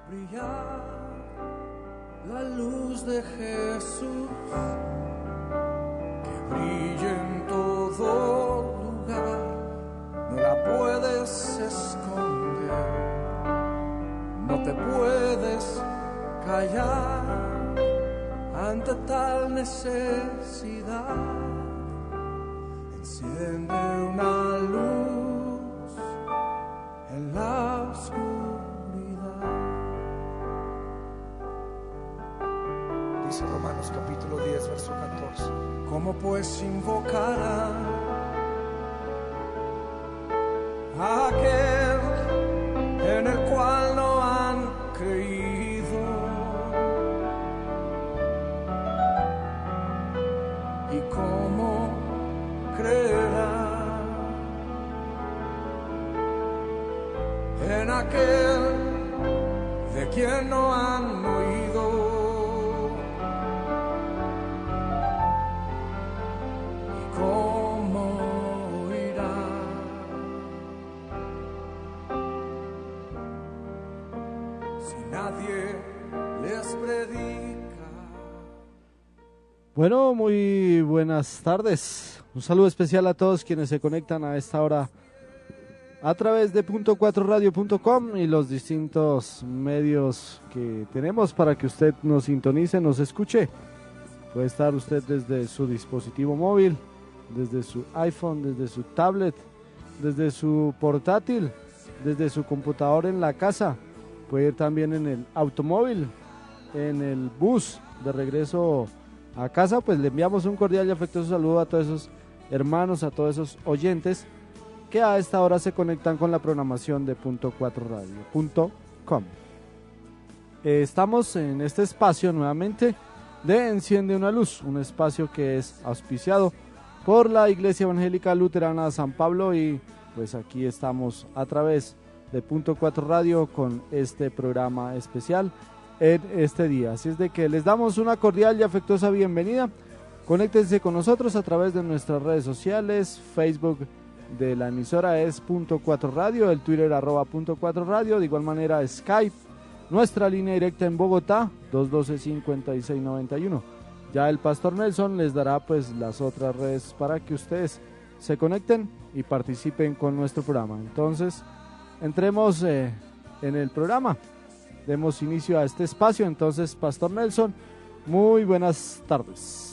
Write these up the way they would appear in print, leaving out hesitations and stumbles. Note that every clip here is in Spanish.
brillar la luz de Jesús, que brille en todo lugar, no la puedes esconder, no te puedes callar ante tal necesidad. Enciende una luz en la oscuridad. Dice Romanos capítulo 10, verso 14. ¿Cómo pues invocarán a aquel en el cual no han creído? ¿Y cómo creerán en aquel de quien no han oído? ¿Y cómo oirán si nadie les predica? Bueno, muy buenas tardes. Un saludo especial a todos quienes se conectan a esta hora a través de .4radio.com y los distintos medios que tenemos para que usted nos sintonice, nos escuche. Puede estar usted desde su dispositivo móvil, desde su iPhone, desde su tablet, desde su portátil, desde su computador en la casa. Puede ir también en el automóvil, en el bus de regreso a casa. Pues le enviamos un cordial y afectuoso saludo a todos esos hermanos, a todos esos oyentes que a esta hora se conectan con la programación de .4radio.com. Estamos en este espacio nuevamente de Enciende una Luz, un espacio que es auspiciado por la Iglesia Evangélica Luterana San Pablo, y pues aquí estamos a través de .4 Radio con este programa especial en este día. Así es de que les damos una cordial y afectuosa bienvenida. Conéctense con nosotros a través de nuestras redes sociales. Facebook de la emisora es .4 Radio, el Twitter @.4 Radio, de igual manera Skype, nuestra línea directa en Bogotá 212-5691. Ya el Pastor Nelson les dará pues las otras redes para que ustedes se conecten y participen con nuestro programa. Entonces, entremos en el programa. Demos inicio a este espacio. Entonces, Pastor Nelson, muy buenas tardes.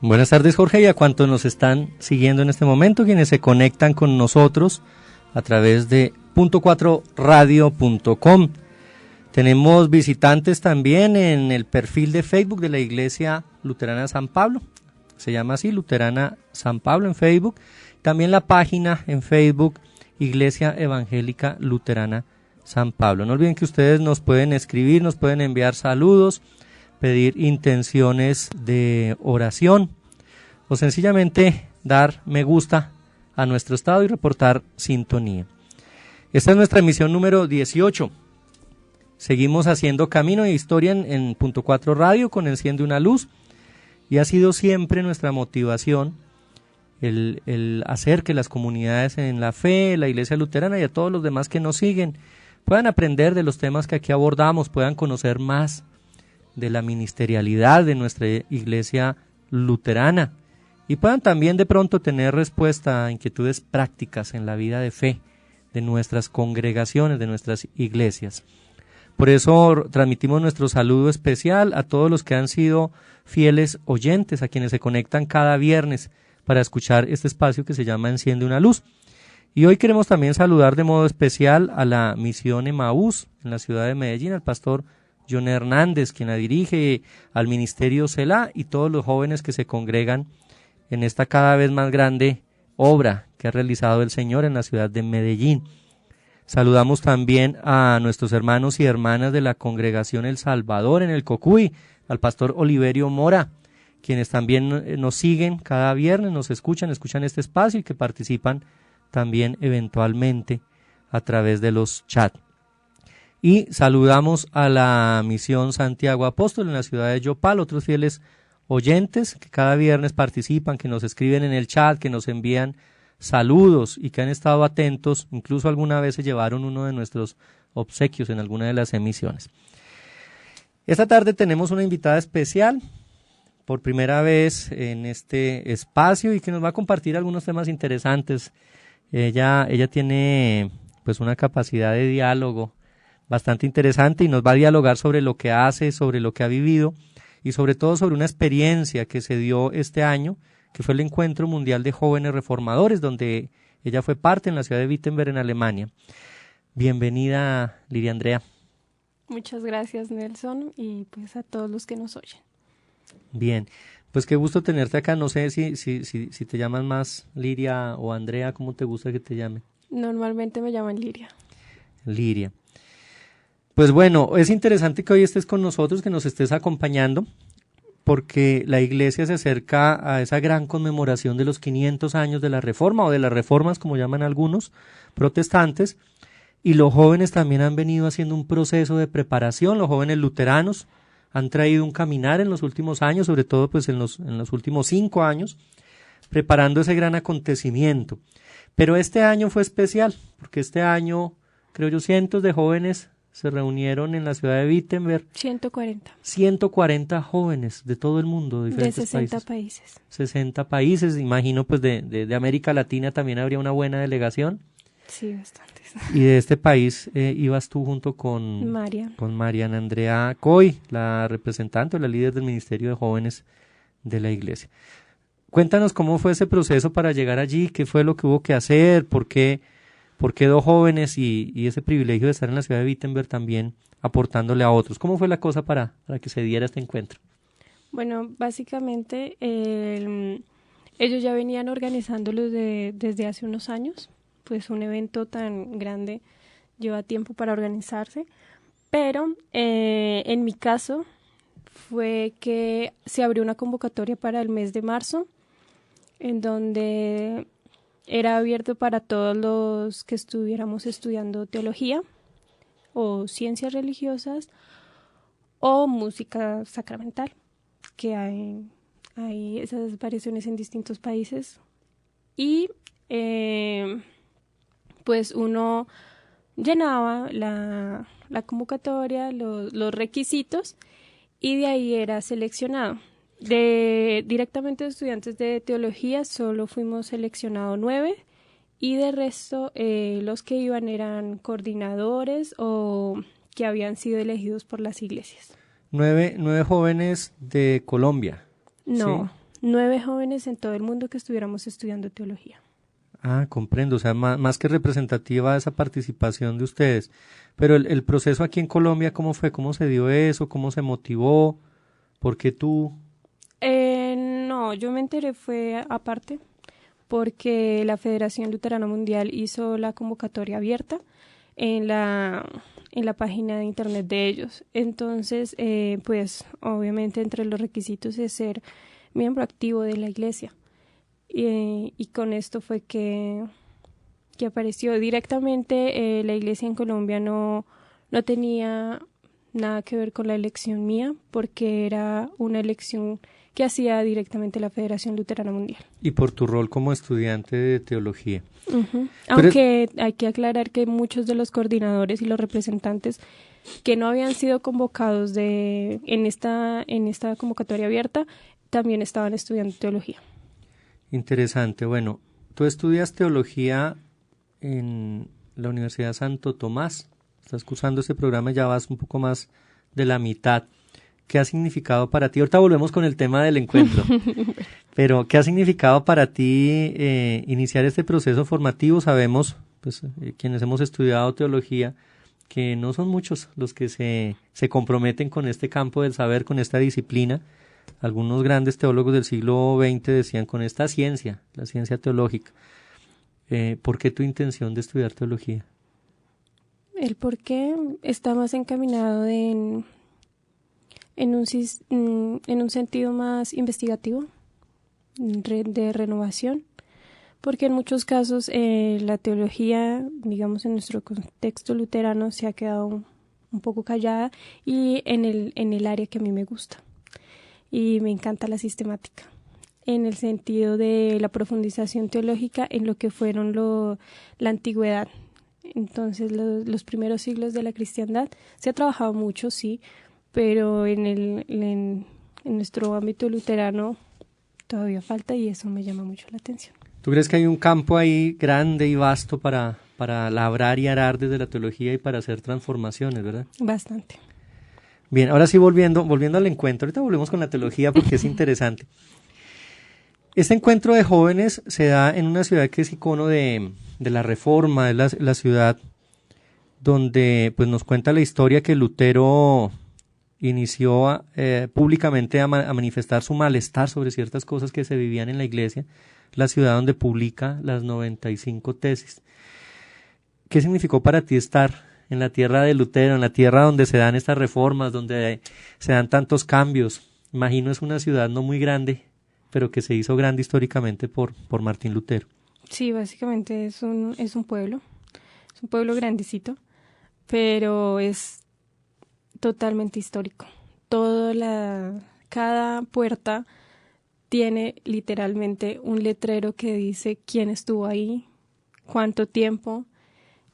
Buenas tardes, Jorge, y a cuantos nos están siguiendo en este momento, quienes se conectan con nosotros a través de .4radio.com. Tenemos visitantes también en el perfil de Facebook de la Iglesia Luterana San Pablo. Se llama así, Luterana San Pablo en Facebook. También la página en Facebook, Iglesia Evangélica Luterana San Pablo. No olviden que ustedes nos pueden escribir, nos pueden enviar saludos, pedir intenciones de oración o sencillamente dar me gusta a nuestro estado y reportar sintonía. Esta es nuestra emisión número 18. Seguimos haciendo camino e historia en .4 Radio con Enciende una Luz, y ha sido siempre nuestra motivación el hacer que las comunidades en la fe, la Iglesia Luterana y a todos los demás que nos siguen puedan aprender de los temas que aquí abordamos, puedan conocer más de la ministerialidad de nuestra Iglesia Luterana y puedan también de pronto tener respuesta a inquietudes prácticas en la vida de fe de nuestras congregaciones, de nuestras iglesias. Por eso transmitimos nuestro saludo especial a todos los que han sido fieles oyentes, a quienes se conectan cada viernes para escuchar este espacio que se llama Enciende una Luz. Y hoy queremos también saludar de modo especial a la misión Emaús en la ciudad de Medellín, al pastor John Hernández, quien la dirige, al ministerio Selah y todos los jóvenes que se congregan en esta cada vez más grande obra que ha realizado el Señor en la ciudad de Medellín. Saludamos también a nuestros hermanos y hermanas de la congregación El Salvador en el Cocuy, al pastor Oliverio Mora, quienes también nos siguen cada viernes, nos escuchan este espacio y que participan también eventualmente a través de los chats. Y saludamos a la misión Santiago Apóstol en la ciudad de Yopal, otros fieles oyentes que cada viernes participan, que nos escriben en el chat, que nos envían saludos y que han estado atentos, incluso alguna vez se llevaron uno de nuestros obsequios en alguna de las emisiones. Esta tarde tenemos una invitada especial, por primera vez en este espacio, y que nos va a compartir algunos temas interesantes. Ella tiene pues una capacidad de diálogo bastante interesante y nos va a dialogar sobre lo que hace, sobre lo que ha vivido y sobre todo sobre una experiencia que se dio este año, que fue el Encuentro Mundial de Jóvenes Reformadores, donde ella fue parte en la ciudad de Wittenberg, en Alemania. Bienvenida, Liria Andrea. Muchas gracias, Nelson, y pues a todos los que nos oyen. Bien, pues qué gusto tenerte acá. No sé si te llamas más Liria o Andrea, ¿cómo te gusta que te llame? Normalmente me llaman Liria. Liria. Pues bueno, es interesante que hoy estés con nosotros, que nos estés acompañando, porque la Iglesia se acerca a esa gran conmemoración de los 500 años de la Reforma, o de las reformas, como llaman algunos protestantes, y los jóvenes también han venido haciendo un proceso de preparación. Los jóvenes luteranos han traído un caminar en los últimos años, sobre todo pues en los últimos 5 años, preparando ese gran acontecimiento. Pero este año fue especial, porque este año, creo yo, cientos de jóvenes se reunieron en la ciudad de Wittenberg. 140 jóvenes de todo el mundo, de diferentes 60 países. 60 países, imagino pues de América Latina también habría una buena delegación. Sí, bastantes. Y de este país ibas tú junto con Mariana Andrea Coy, la representante o la líder del Ministerio de Jóvenes de la Iglesia. Cuéntanos cómo fue ese proceso para llegar allí, qué fue lo que hubo que hacer, por qué 2 jóvenes y ese privilegio de estar en la ciudad de Wittenberg también aportándole a otros. ¿Cómo fue la cosa para que se diera este encuentro? Bueno, básicamente ellos ya venían organizándolo desde hace unos años. Pues un evento tan grande lleva tiempo para organizarse, pero en mi caso fue que se abrió una convocatoria para el mes de marzo, en donde era abierto para todos los que estuviéramos estudiando teología o ciencias religiosas o música sacramental, que hay esas variaciones en distintos países. Y pues uno llenaba la convocatoria, los requisitos, y de ahí era seleccionado. Directamente de estudiantes de teología solo fuimos seleccionados 9, y de resto los que iban eran coordinadores o que habían sido elegidos por las iglesias. 9 jóvenes de Colombia. No, ¿sí? 9 jóvenes en todo el mundo que estuviéramos estudiando teología. Ah, comprendo, o sea, más que representativa esa participación de ustedes. Pero el proceso aquí en Colombia, ¿cómo fue? ¿Cómo se dio eso? ¿Cómo se motivó? ¿Por qué tú? No, yo me enteré fue aparte, porque la Federación Luterana Mundial hizo la convocatoria abierta en la página de internet de ellos. Entonces, pues, obviamente entre los requisitos es ser miembro activo de la iglesia. Y con esto fue que apareció directamente. La iglesia en Colombia no tenía nada que ver con la elección mía, porque era una elección que hacía directamente la Federación Luterana Mundial. Y por tu rol como estudiante de teología. Uh-huh. Aunque hay que aclarar que muchos de los coordinadores y los representantes que no habían sido convocados en esta convocatoria abierta también estaban estudiando teología. Interesante. Bueno, tú estudias teología en la Universidad Santo Tomás. Estás cursando este programa y ya vas un poco más de la mitad. ¿Qué ha significado para ti? Ahorita volvemos con el tema del encuentro. Pero, ¿qué ha significado para ti iniciar este proceso formativo? Sabemos, pues, quienes hemos estudiado teología, que no son muchos los que se comprometen con este campo del saber, con esta disciplina. Algunos grandes teólogos del siglo XX decían con esta ciencia, la ciencia teológica. ¿Por qué tu intención de estudiar teología? El por qué está más encaminado en un sentido más investigativo, de renovación, porque en muchos casos la teología, digamos en nuestro contexto luterano, se ha quedado un poco callada, y en el área que a mí me gusta. Y me encanta la sistemática, en el sentido de la profundización teológica en lo que fueron la antigüedad, Entonces los primeros siglos de la cristiandad se ha trabajado mucho, sí, pero en nuestro ámbito luterano todavía falta y eso me llama mucho la atención. ¿Tú crees que hay un campo ahí grande y vasto para labrar y arar desde la teología y para hacer transformaciones, verdad? Bastante. Bien, ahora sí volviendo al encuentro, ahorita volvemos con la teología porque es interesante. Este encuentro de jóvenes se da en una ciudad que es icono de la Reforma, es la ciudad donde pues nos cuenta la historia que Lutero inició públicamente a manifestar su malestar sobre ciertas cosas que se vivían en la iglesia, la ciudad donde publica las 95 tesis. ¿Qué significó para ti estar en la tierra de Lutero, en la tierra donde se dan estas reformas, donde se dan tantos cambios? Imagino es una ciudad no muy grande, pero que se hizo grande históricamente por Martín Lutero. Sí, básicamente es un pueblo grandecito, pero es totalmente histórico. Cada puerta tiene literalmente un letrero que dice quién estuvo ahí, cuánto tiempo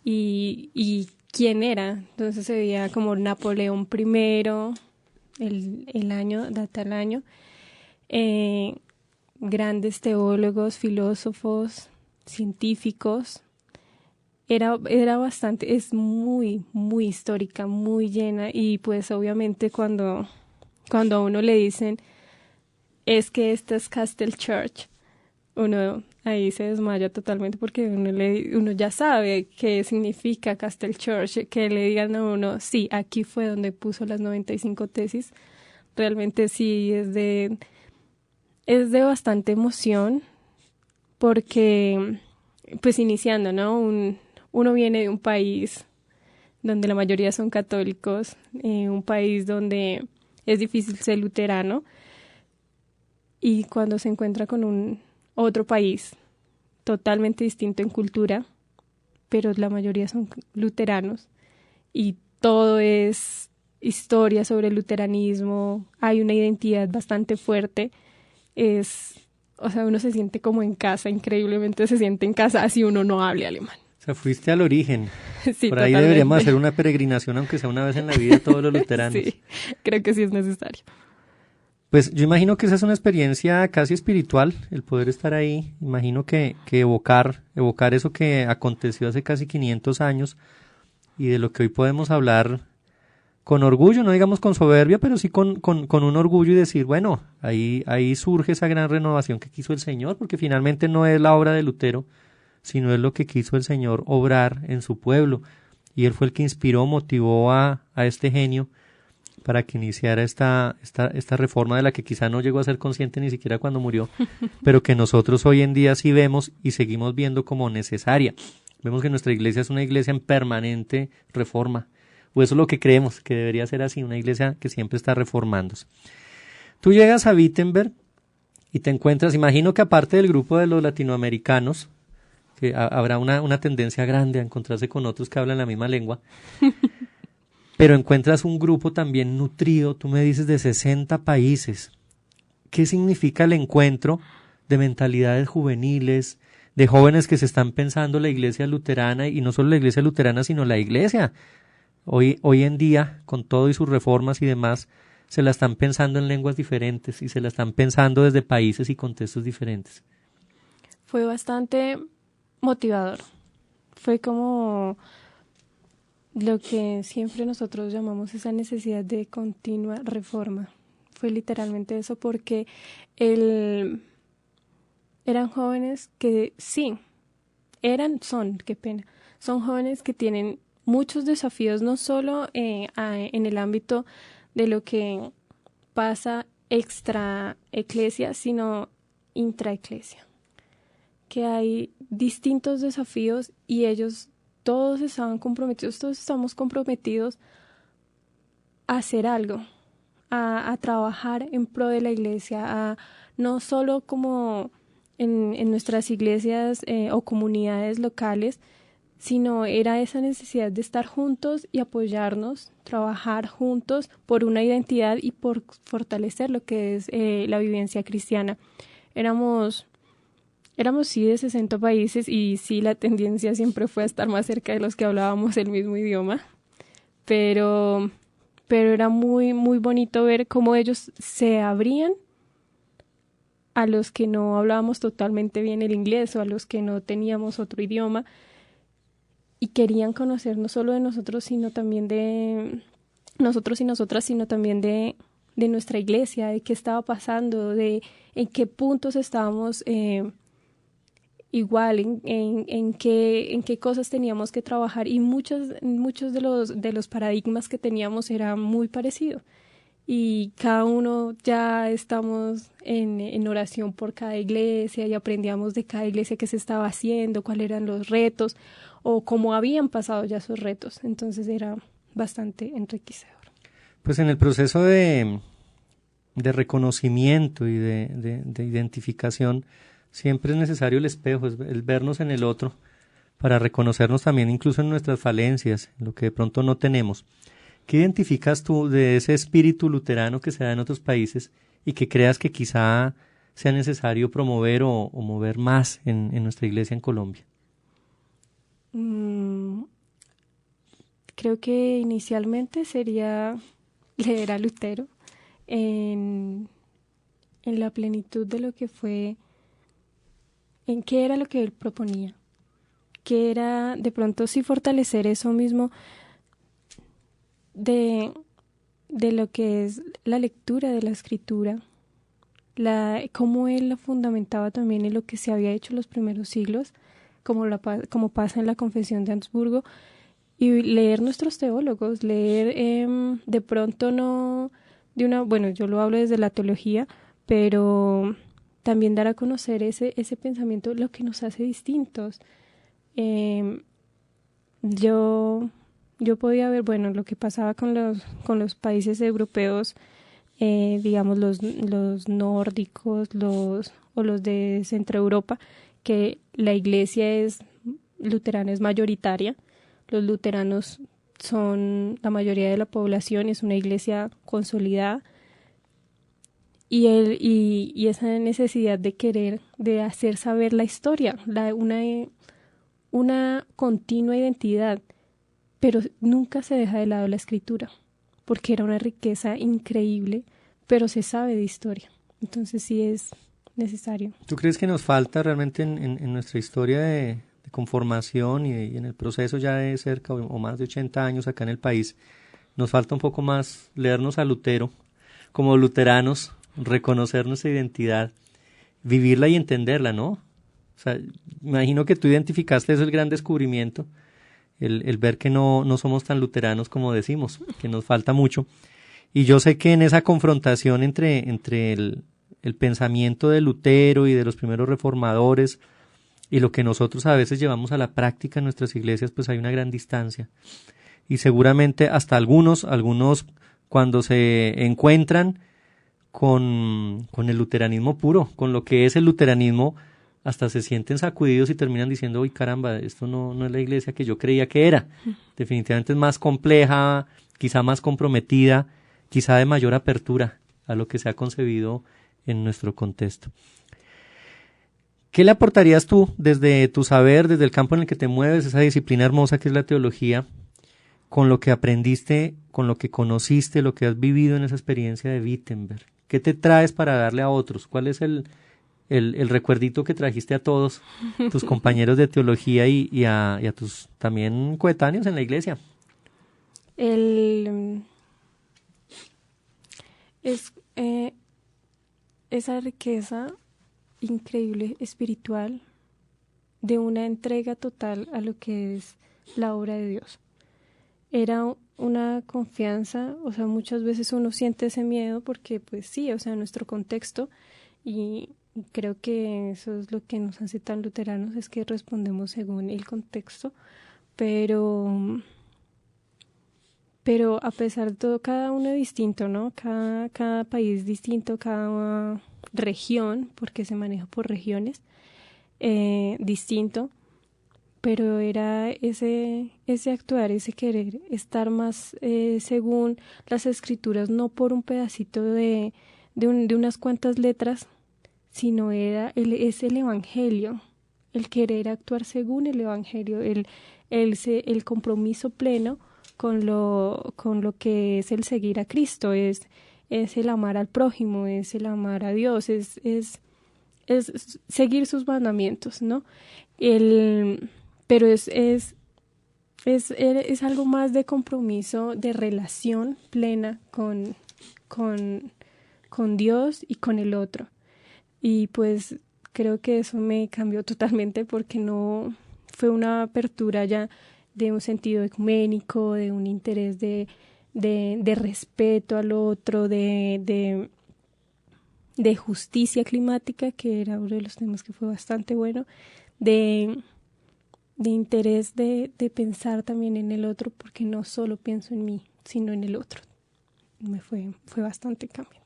y quién era. Entonces se veía como Napoleón I, el año, data el año, grandes teólogos, filósofos, científicos. Era bastante, es muy, muy histórica, muy llena, y pues obviamente cuando a uno le dicen es que esta es Castle Church, uno ahí se desmaya totalmente porque uno ya sabe qué significa Castle Church, que le digan a uno, sí, aquí fue donde puso las 95 tesis, realmente sí es de bastante emoción, porque pues iniciando, ¿no? Uno viene de un país donde la mayoría son católicos, un país donde es difícil ser luterano, y cuando se encuentra con otro país totalmente distinto en cultura, pero la mayoría son luteranos, y todo es historia sobre el luteranismo, hay una identidad bastante fuerte, o sea, uno se siente como en casa, increíblemente se siente en casa, así uno no hable alemán. O sea, fuiste al origen. Sí, por ahí totalmente. deberíamos hacer una peregrinación, aunque sea una vez en la vida, todos los luteranos. Sí, creo que sí es necesario. Pues yo imagino que esa es una experiencia casi espiritual, el poder estar ahí. Imagino que evocar eso que aconteció hace casi 500 años y de lo que hoy podemos hablar con orgullo, no digamos con soberbia, pero sí con un orgullo, y decir, bueno, ahí surge esa gran renovación que quiso el Señor, porque finalmente no es la obra de Lutero, sino es lo que quiso el Señor obrar en su pueblo. Y él fue el que inspiró, motivó a este genio para que iniciara esta reforma de la que quizá no llegó a ser consciente ni siquiera cuando murió, pero que nosotros hoy en día sí vemos y seguimos viendo como necesaria. Vemos que nuestra iglesia es una iglesia en permanente reforma, o eso es lo que creemos, que debería ser así, una iglesia que siempre está reformándose. Tú llegas a Wittenberg y te encuentras, imagino que aparte del grupo de los latinoamericanos, que habrá una tendencia grande a encontrarse con otros que hablan la misma lengua, pero encuentras un grupo también nutrido, tú me dices, de 60 países. ¿Qué significa el encuentro de mentalidades juveniles, de jóvenes que se están pensando la iglesia luterana, y no solo la iglesia luterana, sino la iglesia? Hoy en día, con todo y sus reformas y demás, se la están pensando en lenguas diferentes y se la están pensando desde países y contextos diferentes. Fue bastante motivador. Fue como lo que siempre nosotros llamamos esa necesidad de continua reforma. Fue literalmente eso, porque eran jóvenes que sí, son jóvenes que tienen muchos desafíos, no solo en el ámbito de lo que pasa extra eclesia, sino intraeclesia, que hay distintos desafíos y ellos todos estamos comprometidos a hacer algo, a trabajar en pro de la iglesia, no solo como en nuestras iglesias o comunidades locales, sino era esa necesidad de estar juntos y apoyarnos, trabajar juntos por una identidad y por fortalecer lo que es la vivencia cristiana. Éramos éramos sí de 60 países y sí la tendencia siempre fue a estar más cerca de los que hablábamos el mismo idioma, pero era muy, muy bonito ver cómo ellos se abrían a los que no hablábamos totalmente bien el inglés o a los que no teníamos otro idioma y querían conocer no solo de nosotros, sino también de nosotros y nosotras, sino también de nuestra iglesia, de qué estaba pasando, de en qué puntos estábamos igual, en qué cosas teníamos que trabajar, y muchos de los paradigmas que teníamos eran muy parecidos. Y cada uno ya estamos en oración por cada iglesia y aprendíamos de cada iglesia qué se estaba haciendo, cuáles eran los retos o cómo habían pasado ya esos retos. Entonces era bastante enriquecedor. Pues en el proceso de reconocimiento y de identificación siempre es necesario el espejo, el vernos en el otro para reconocernos también incluso en nuestras falencias, en lo que de pronto no tenemos. ¿Qué identificas tú de ese espíritu luterano que se da en otros países y que creas que quizá sea necesario promover o mover más en nuestra iglesia en Colombia? Creo que inicialmente sería leer a Lutero en la plenitud de lo que fue, en qué era lo que él proponía, que era de pronto sí fortalecer eso mismo de lo que es la lectura de la escritura, cómo él la fundamentaba también en lo que se había hecho en los primeros siglos, como pasa en la Confesión de Augsburgo, y leer nuestros teólogos, leer de pronto no de bueno, yo lo hablo desde la teología, pero también dar a conocer ese pensamiento, lo que nos hace distintos. Yo podía ver, bueno, lo que pasaba con los países europeos, digamos los nórdicos, o los de Centro Europa, que la iglesia luterana es mayoritaria. Los luteranos son la mayoría de la población, es una iglesia consolidada, y esa necesidad de querer, de hacer saber la historia, una continua identidad, pero nunca se deja de lado la escritura, porque era una riqueza increíble, pero se sabe de historia, entonces sí es necesario. ¿Tú crees que nos falta realmente en nuestra historia de conformación y en el proceso ya de cerca o más de 80 años acá en el país, nos falta un poco más leernos a Lutero como luteranos, reconocer nuestra identidad, vivirla y entenderla, ¿no? O sea, imagino que tú identificaste eso, el gran descubrimiento, el ver que no somos tan luteranos como decimos, que nos falta mucho. Y yo sé que en esa confrontación entre el pensamiento de Lutero y de los primeros reformadores y lo que nosotros a veces llevamos a la práctica en nuestras iglesias, pues hay una gran distancia. Y seguramente hasta algunos cuando se encuentran con el luteranismo puro, con lo que es el luteranismo, hasta se sienten sacudidos y terminan diciendo, uy, caramba, esto no es la iglesia que yo creía que era. Definitivamente es más compleja, quizá más comprometida, quizá de mayor apertura a lo que se ha concebido en nuestro contexto. ¿Qué le aportarías tú desde tu saber, desde el campo en el que te mueves, esa disciplina hermosa que es la teología, con lo que aprendiste, con lo que conociste, lo que has vivido en esa experiencia de Wittenberg? ¿Qué te traes para darle a otros? ¿Cuál es el recuerdito que trajiste a todos tus compañeros de teología y a tus también coetáneos en la iglesia? Esa riqueza increíble espiritual de una entrega total a lo que es la obra de Dios. Era una confianza, o sea, muchas veces uno siente ese miedo porque pues sí, o sea, nuestro contexto, y creo que eso es lo que nos hace tan luteranos, es que respondemos según el contexto, pero a pesar de todo, cada uno es distinto, ¿no? Cada país distinto, cada región, porque se maneja por regiones, distinto, pero era ese actuar, ese querer, estar más según las escrituras, no por un pedacito de unas cuantas letras, sino es el Evangelio, el querer actuar según el Evangelio, el compromiso pleno con lo que es el seguir a Cristo, es el amar al prójimo, es el amar a Dios, es seguir sus mandamientos, ¿no? Pero es algo más de compromiso, de relación plena con Dios y con el otro. Y pues creo que eso me cambió totalmente, porque no fue una apertura ya de un sentido ecuménico, de un interés de respeto al otro, de justicia climática, que era uno de los temas que fue bastante bueno, de interés de pensar también en el otro, porque no solo pienso en mí, sino en el otro. Fue bastante cambiante.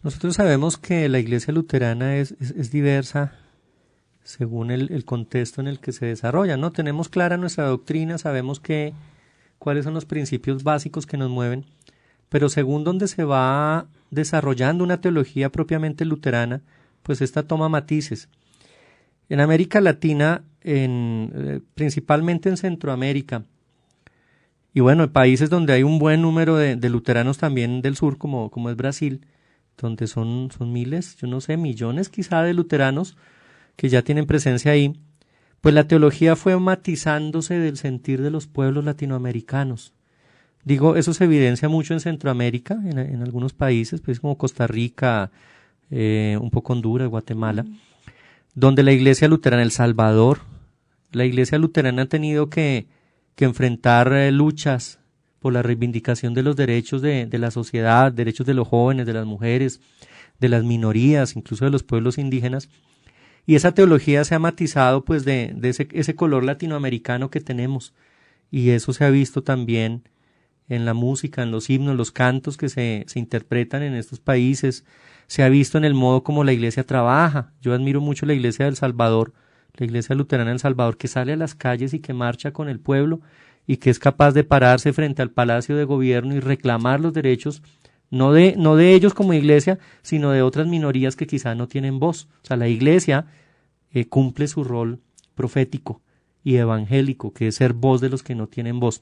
Nosotros sabemos que la Iglesia luterana es diversa según el contexto en el que se desarrolla, ¿no? Tenemos clara nuestra doctrina, sabemos cuáles son los principios básicos que nos mueven, pero según donde se va desarrollando una teología propiamente luterana, pues esta toma matices. En América Latina, principalmente en Centroamérica, y bueno, en países donde hay un buen número de luteranos también del sur, como es Brasil, donde son miles, yo no sé, millones quizá de luteranos que ya tienen presencia ahí, pues la teología fue matizándose del sentir de los pueblos latinoamericanos. Digo, eso se evidencia mucho en Centroamérica, en algunos países, pues como Costa Rica, un poco Honduras, Guatemala, donde la Iglesia luterana, El Salvador, la Iglesia luterana ha tenido que enfrentar luchas por la reivindicación de los derechos de la sociedad, derechos de los jóvenes, de las mujeres, de las minorías, incluso de los pueblos indígenas. Y esa teología se ha matizado pues de ese color latinoamericano que tenemos. Y eso se ha visto también en la música, en los himnos, los cantos que se interpretan en estos países. Se ha visto en el modo como la Iglesia trabaja. Yo admiro mucho la Iglesia del Salvador, la Iglesia luterana del Salvador, que sale a las calles y que marcha con el pueblo y que es capaz de pararse frente al Palacio de Gobierno y reclamar los derechos, no de ellos como iglesia, sino de otras minorías que quizá no tienen voz. O sea, la Iglesia cumple su rol profético y evangélico, que es ser voz de los que no tienen voz.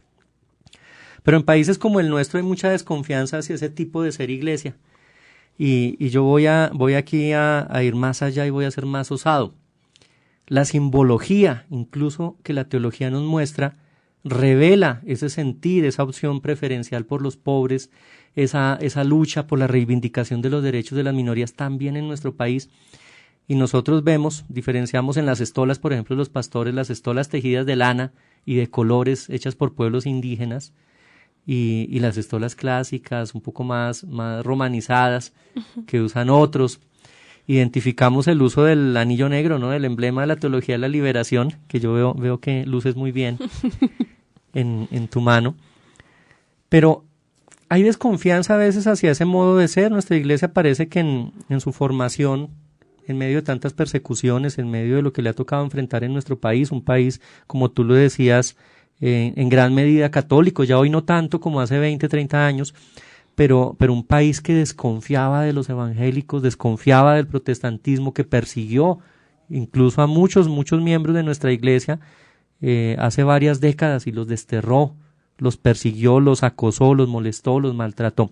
Pero en países como el nuestro hay mucha desconfianza hacia ese tipo de ser iglesia. Y yo voy aquí a ir más allá y voy a ser más osado. La simbología, incluso que la teología nos muestra, revela ese sentir, esa opción preferencial por los pobres, esa lucha por la reivindicación de los derechos de las minorías también en nuestro país. Y nosotros diferenciamos en las estolas, por ejemplo, los pastores, las estolas tejidas de lana y de colores hechas por pueblos indígenas, y las estolas clásicas, un poco más romanizadas, que usan otros. Identificamos el uso del anillo negro, ¿no? El emblema de la teología de la liberación, que yo veo que luces muy bien en tu mano. Pero hay desconfianza a veces hacia ese modo de ser. Nuestra iglesia parece que en su formación, en medio de tantas persecuciones, en medio de lo que le ha tocado enfrentar en nuestro país, un país, como tú lo decías, en gran medida católico, ya hoy no tanto como hace 20, 30 años, pero un país que desconfiaba de los evangélicos, desconfiaba del protestantismo, que persiguió incluso a muchos miembros de nuestra iglesia hace varias décadas y los desterró, los persiguió, los acosó, los molestó, los maltrató.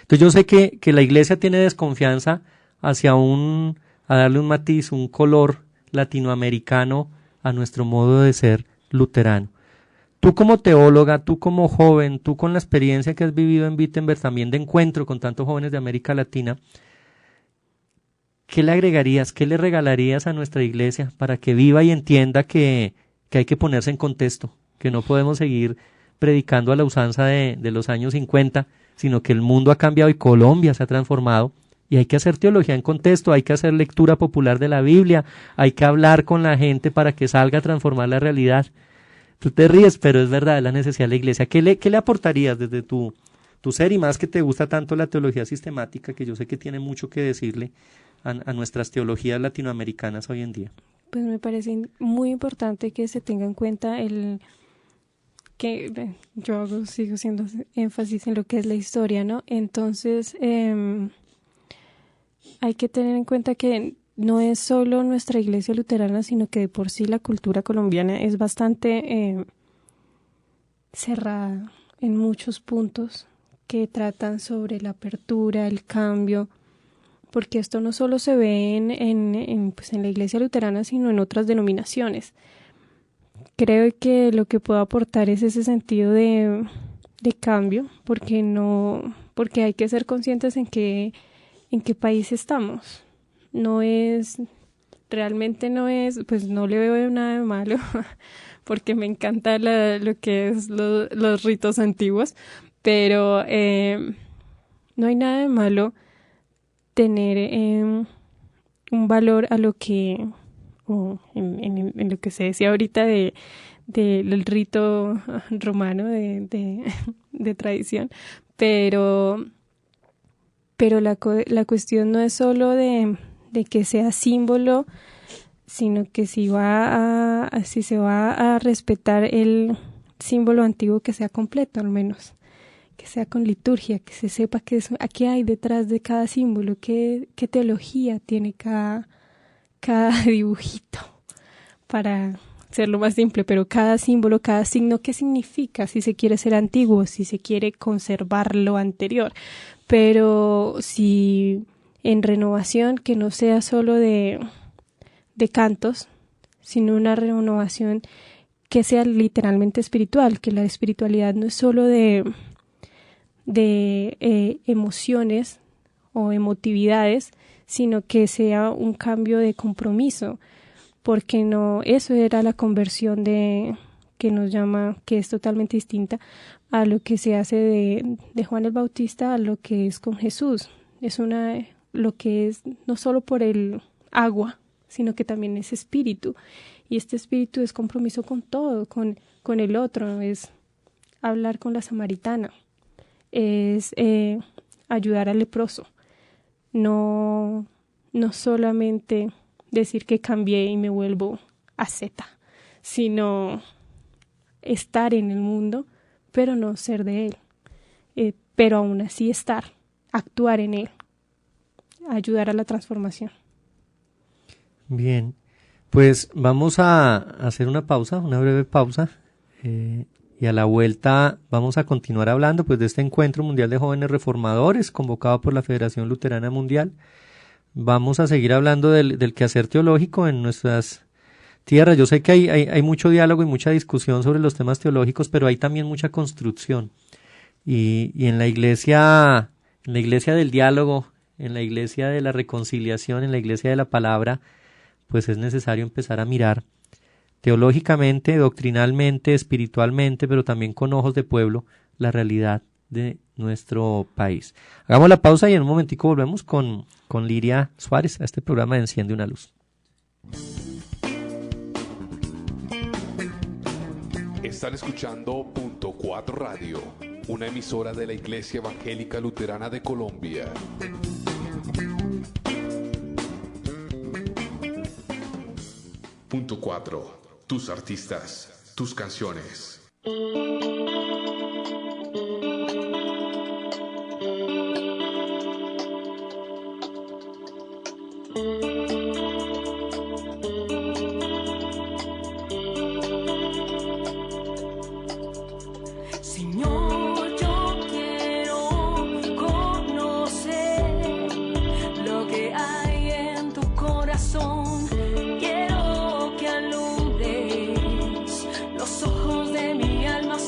Entonces yo sé que la iglesia tiene desconfianza hacia a darle un matiz, un color latinoamericano a nuestro modo de ser luterano. Tú como teóloga, tú como joven, tú con la experiencia que has vivido en Wittenberg, también de encuentro con tantos jóvenes de América Latina, ¿qué le agregarías, qué le regalarías a nuestra iglesia para que viva y entienda que hay que ponerse en contexto, que no podemos seguir predicando a la usanza de los años 50, sino que el mundo ha cambiado y Colombia se ha transformado? Y hay que hacer teología en contexto, hay que hacer lectura popular de la Biblia, hay que hablar con la gente para que salga a transformar la realidad. Tú te ríes, pero es verdad, es la necesidad de la iglesia. ¿Qué le aportarías desde tu ser, y más que te gusta tanto la teología sistemática, que yo sé que tiene mucho que decirle a nuestras teologías latinoamericanas hoy en día? Pues me parece muy importante que se tenga en cuenta que sigo haciendo énfasis en lo que es la historia, ¿no? Entonces, hay que tener en cuenta que no es solo nuestra iglesia luterana, sino que de por sí la cultura colombiana es bastante cerrada en muchos puntos que tratan sobre la apertura, el cambio, porque esto no solo se ve pues en la iglesia luterana, sino en otras denominaciones. Creo que lo que puedo aportar es ese sentido de cambio, porque hay que ser conscientes en qué país estamos. Realmente no es, pues no le veo nada de malo, porque me encanta lo que es los ritos antiguos, pero no hay nada de malo tener un valor a lo que, en lo que se decía ahorita del rito romano de tradición, pero la cuestión no es solo de que sea símbolo, sino que si se va a respetar el símbolo antiguo, que sea completo al menos, que sea con liturgia, que se sepa qué hay detrás de cada símbolo, qué teología tiene cada dibujito, para hacerlo más simple, pero cada símbolo, cada signo, qué significa, si se quiere ser antiguo, si se quiere conservar lo anterior, pero si en renovación, que no sea solo de cantos, sino una renovación que sea literalmente espiritual, que la espiritualidad no es solo de emociones o emotividades, sino que sea un cambio de compromiso, porque no, eso era la conversión que nos llama, que es totalmente distinta a lo que se hace de Juan el Bautista a lo que es con Jesús. Es lo que es no solo por el agua, sino que también es espíritu, y este espíritu es compromiso con todo, con el otro, es hablar con la samaritana, es ayudar al leproso, no solamente decir que cambié y me vuelvo asceta, sino estar en el mundo, pero no ser de él, pero aún así actuar en él, ayudar a la transformación. Bien, pues vamos a hacer una breve pausa, y a la vuelta vamos a continuar hablando pues de este Encuentro Mundial de Jóvenes Reformadores convocado por la Federación Luterana Mundial. Vamos a seguir hablando del quehacer teológico en nuestras tierras. Yo sé que hay mucho diálogo y mucha discusión sobre los temas teológicos, pero hay también mucha construcción. Y en la iglesia del diálogo, en la iglesia de la reconciliación, en la iglesia de la palabra, pues es necesario empezar a mirar teológicamente, doctrinalmente, espiritualmente, pero también con ojos de pueblo, la realidad de nuestro país. Hagamos la pausa y en un momentico volvemos con Liria Suárez a este programa de Enciende una Luz. Están escuchando Punto 4 Radio, una emisora de la Iglesia Evangélica Luterana de Colombia. Punto 4. Tus artistas, tus canciones. Señor, yo quiero conocer lo que hay en tu corazón. Quiero que alumbres los ojos de mi alma.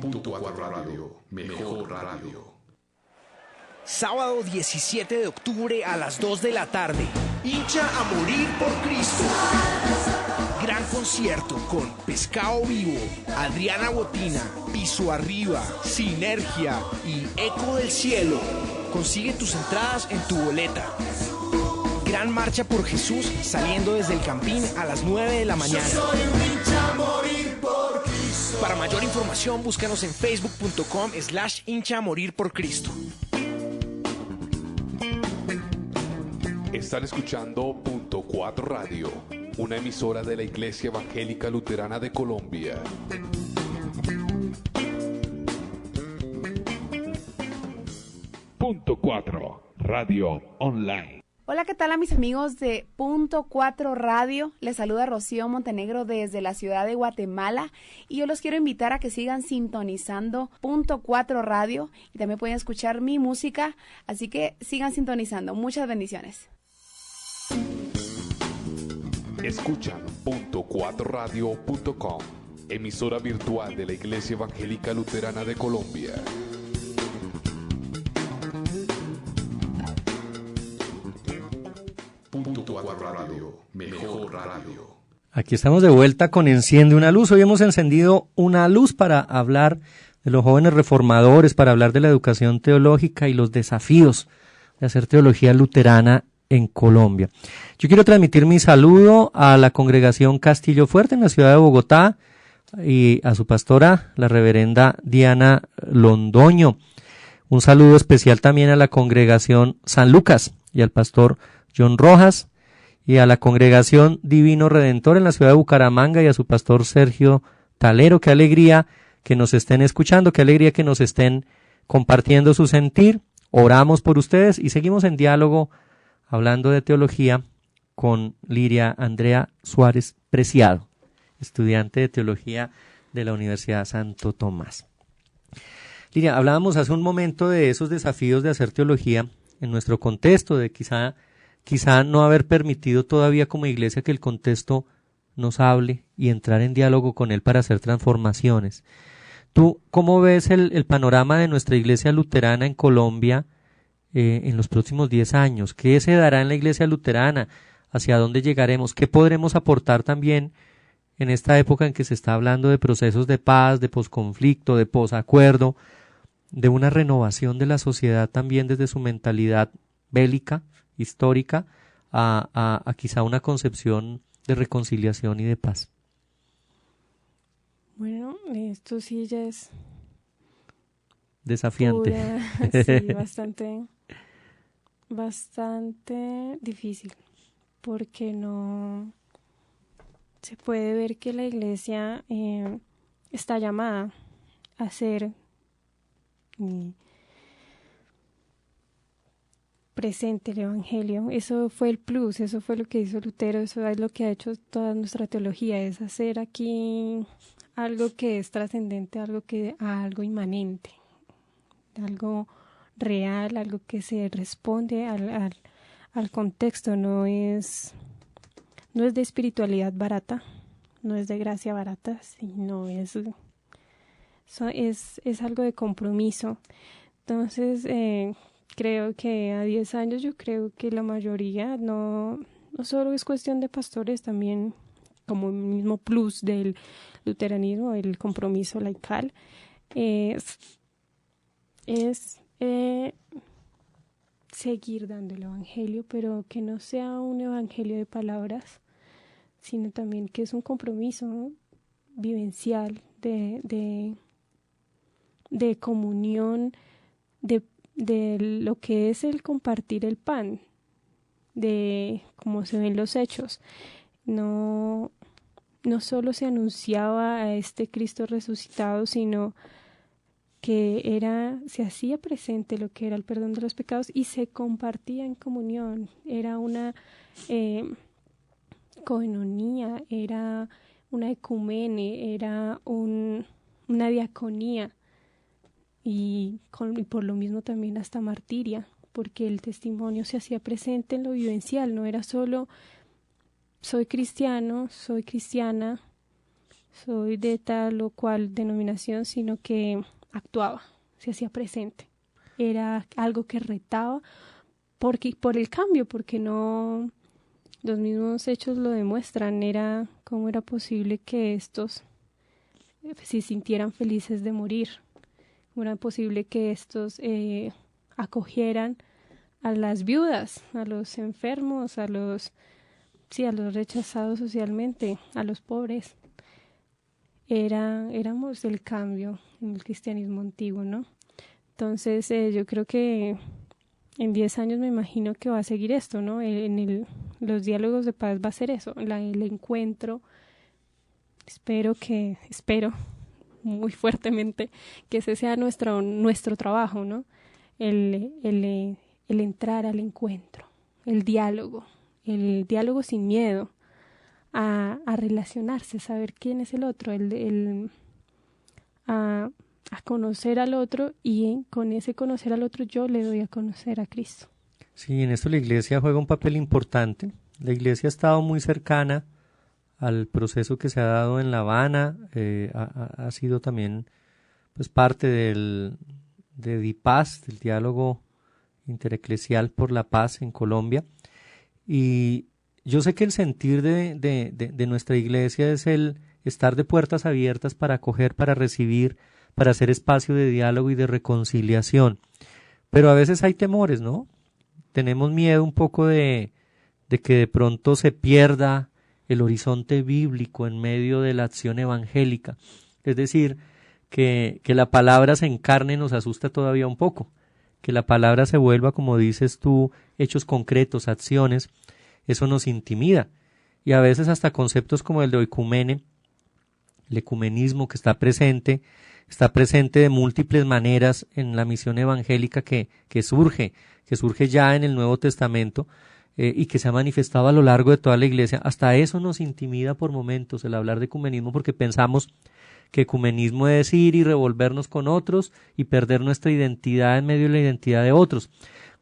Punto 4 Radio, mejor radio. Sábado 17 de octubre a las 2 de la tarde. Hincha a morir por Cristo. Gran concierto con Pescado Vivo, Adriana Botina, Piso Arriba, Sinergia y Eco del Cielo. Consigue tus entradas en tu boleta. Gran marcha por Jesús saliendo desde el Campín a las 9 de la mañana. Para mayor información búscanos en facebook.com/hincha a morir por Cristo. Están escuchando Punto 4 Radio, una emisora de la Iglesia Evangélica Luterana de Colombia. Punto 4 Radio Online. Hola, ¿qué tal a mis amigos de Punto 4 Radio? Les saluda Rocío Montenegro desde la ciudad de Guatemala y yo los quiero invitar a que sigan sintonizando Punto 4 Radio y también pueden escuchar mi música, así que sigan sintonizando. Muchas bendiciones. Escuchan punto4radio.com, emisora virtual de la Iglesia Evangélica Luterana de Colombia. Punto 4 Radio, mejor radio. Aquí estamos de vuelta con Enciende una Luz. Hoy hemos encendido una luz para hablar de los jóvenes reformadores, para hablar de la educación teológica y los desafíos de hacer teología luterana en Colombia. Yo quiero transmitir mi saludo a la congregación Castillo Fuerte en la ciudad de Bogotá y a su pastora, la reverenda Diana Londoño. Un saludo especial también a la congregación San Lucas y al pastor John Rojas y a la congregación Divino Redentor en la ciudad de Bucaramanga y a su pastor Sergio Talero. Qué alegría que nos estén escuchando, qué alegría que nos estén compartiendo su sentir. Oramos por ustedes y seguimos en diálogo hablando de teología con Liria Andrea Suárez Preciado, estudiante de teología de la Universidad Santo Tomás. Liria, hablábamos hace un momento de esos desafíos de hacer teología en nuestro contexto, de quizá no haber permitido todavía como iglesia que el contexto nos hable y entrar en diálogo con él para hacer transformaciones. ¿Tú cómo ves el panorama de nuestra iglesia luterana en Colombia en los próximos 10 años? ¿Qué se dará en la iglesia luterana? ¿Hacia dónde llegaremos? ¿Qué podremos aportar también en esta época en que se está hablando de procesos de paz, de posconflicto, de posacuerdo, de una renovación de la sociedad también desde su mentalidad bélica, histórica, a quizá una concepción de reconciliación y de paz? Bueno, esto sí ya es desafiante. Sí, bastante difícil, porque no se puede ver que la iglesia está llamada a ser presente el evangelio. Eso fue el plus, eso fue lo que hizo Lutero, eso es lo que ha hecho toda nuestra teología, es hacer aquí algo que es trascendente, algo inmanente, algo real, algo que se responde al contexto. No es de espiritualidad barata, no es de gracia barata, sino es algo de compromiso. Entonces creo que a 10 años yo creo que la mayoría no solo es cuestión de pastores, también como el mismo plus del luteranismo, el compromiso laical, es seguir dando el evangelio, pero que no sea un evangelio de palabras, sino también que es un compromiso, ¿no?, vivencial de comunión, de lo que es el compartir el pan, de cómo se ven los hechos. No solo se anunciaba a este Cristo resucitado, sino que se hacía presente lo que era el perdón de los pecados y se compartía en comunión. Era una coenonía, era una ecumene, era una diaconía y por lo mismo también hasta martiria, porque el testimonio se hacía presente en lo vivencial, no era solo soy cristiano, soy cristiana, soy de tal o cual denominación, sino que actuaba, se hacía presente. Era algo que retaba por el cambio, porque no, los mismos hechos lo demuestran. Era cómo era posible que estos se sintieran felices de morir, cómo era posible que estos acogieran a las viudas, a los enfermos, a los rechazados socialmente, a los pobres. Éramos el cambio en el cristianismo antiguo, ¿no? Entonces yo creo que en 10 años me imagino que va a seguir esto, ¿no? Los diálogos de paz va a ser eso, el encuentro. Espero muy fuertemente que ese sea nuestro trabajo, ¿no? El entrar al encuentro, el diálogo sin miedo a relacionarse, saber quién es el otro, a conocer al otro, y con ese conocer al otro yo le doy a conocer a Cristo. Sí, en esto la Iglesia juega un papel importante. La Iglesia ha estado muy cercana al proceso que se ha dado en La Habana, ha sido también pues parte de DIPAZ, del diálogo intereclesial por la paz en Colombia, y yo sé que el sentir de nuestra Iglesia es el estar de puertas abiertas para acoger, para recibir, para hacer espacio de diálogo y de reconciliación, pero a veces hay temores, ¿no? Tenemos miedo un poco de que de pronto se pierda el horizonte bíblico en medio de la acción evangélica, es decir, que la palabra se encarne nos asusta todavía un poco, que la palabra se vuelva, como dices tú, hechos concretos, acciones, eso nos intimida, y a veces hasta conceptos como el de oicumene, el ecumenismo que está presente de múltiples maneras en la misión evangélica que surge ya en el Nuevo Testamento, y que se ha manifestado a lo largo de toda la Iglesia. Hasta eso nos intimida por momentos el hablar de ecumenismo, porque pensamos que ecumenismo es ir y revolvernos con otros y perder nuestra identidad en medio de la identidad de otros,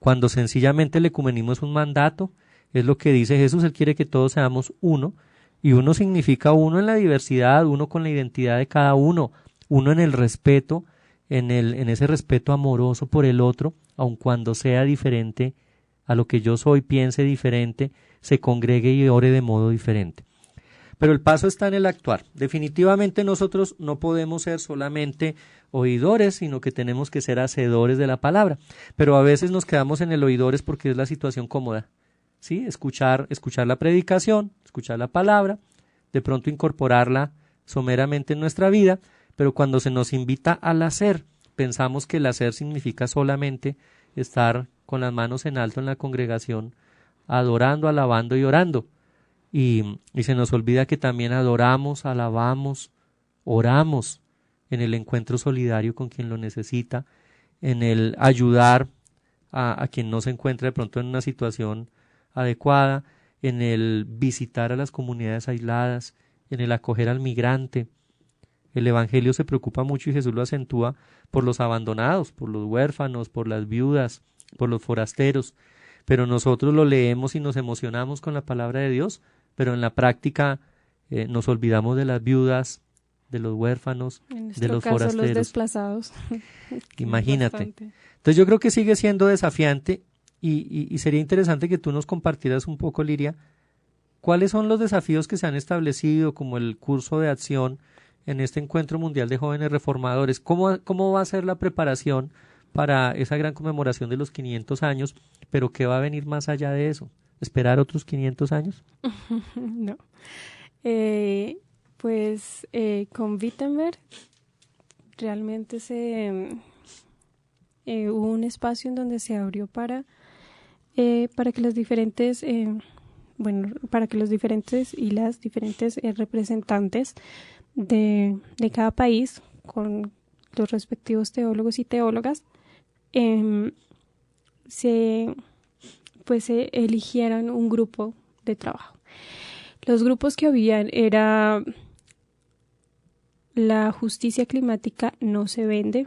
cuando sencillamente el ecumenismo es un mandato, es lo que dice Jesús. Él quiere que todos seamos uno, y uno significa uno en la diversidad, uno con la identidad de cada uno, uno en el respeto, en ese respeto amoroso por el otro, aun cuando sea diferente a lo que yo soy, piense diferente, se congregue y ore de modo diferente. Pero el paso está en el actuar. Definitivamente nosotros no podemos ser solamente oidores, sino que tenemos que ser hacedores de la palabra. Pero a veces nos quedamos en el oidores porque es la situación cómoda, ¿sí? Escuchar la predicación, escuchar la palabra, de pronto incorporarla someramente en nuestra vida, pero cuando se nos invita al hacer, pensamos que el hacer significa solamente estar con las manos en alto en la congregación, adorando, alabando y orando. Y se nos olvida que también adoramos, alabamos, oramos en el encuentro solidario con quien lo necesita, en el ayudar a quien no se encuentra de pronto en una situación adecuada, en el visitar a las comunidades aisladas, en el acoger al migrante. El Evangelio se preocupa mucho, y Jesús lo acentúa, por los abandonados, por los huérfanos, por las viudas, por los forasteros, pero nosotros lo leemos y nos emocionamos con la palabra de Dios, pero en la práctica nos olvidamos de las viudas, de los huérfanos, de los forasteros, los desplazados. Imagínate. Entonces yo creo que sigue siendo desafiante, y sería interesante que tú nos compartieras un poco, Liria, cuáles son los desafíos que se han establecido como el curso de acción en este Encuentro Mundial de Jóvenes Reformadores. ¿Cómo va a ser la preparación para esa gran conmemoración de los 500 años? Pero ¿qué va a venir más allá de eso? ¿Esperar otros 500 años? No. Con Wittenberg realmente hubo un espacio en donde se abrió para que los diferentes y las diferentes representantes de cada país, con los respectivos teólogos y teólogas, se eligieran un grupo de trabajo. Los grupos que habían era: la justicia climática no se vende,